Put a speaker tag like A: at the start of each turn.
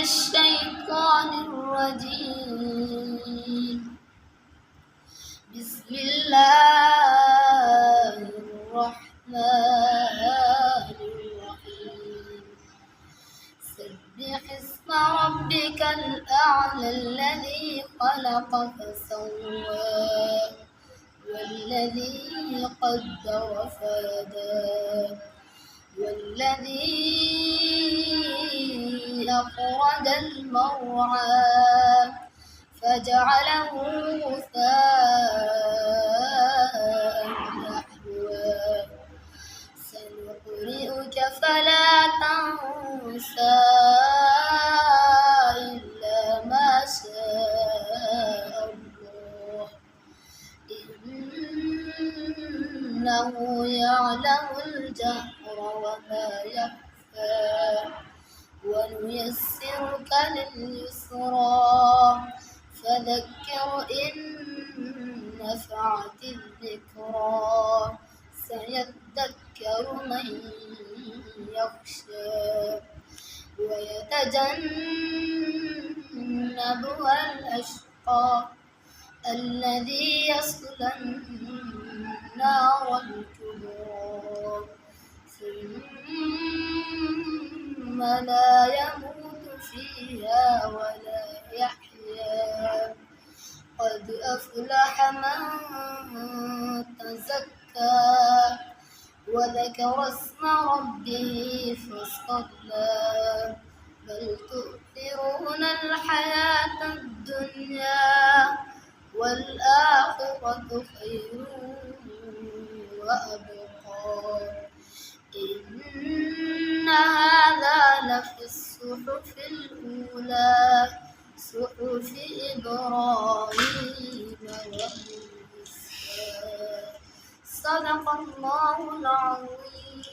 A: الشيطان الرجيم. بسم الله الرحمن الرحيم. سبح اسم ربك الأعلى الذي خلق فسوى والذي قدر فهدى والذي أخرج المرعى فجعله غثاء نحوا. سنقرئك فلا تنسى إلا ما شاء الله إنه يعلم الجهر وما يخفى. ونيسرك لليسرى فذكر إن نفعت الذكرى سيذكر من يخشى ويتجنبها الأشقى الذي يصلى النار الكبرى ثم لا يموت فيها ولا يحيا. قد أفلح من تزكى وذكر اسم ربه فصلى بل تؤثرون الحياة الدنيا والآخرة خير وأبقى. إن هذا لفي الصحف الأولى صحف إبراهيم وموسى. صدق الله العظيم.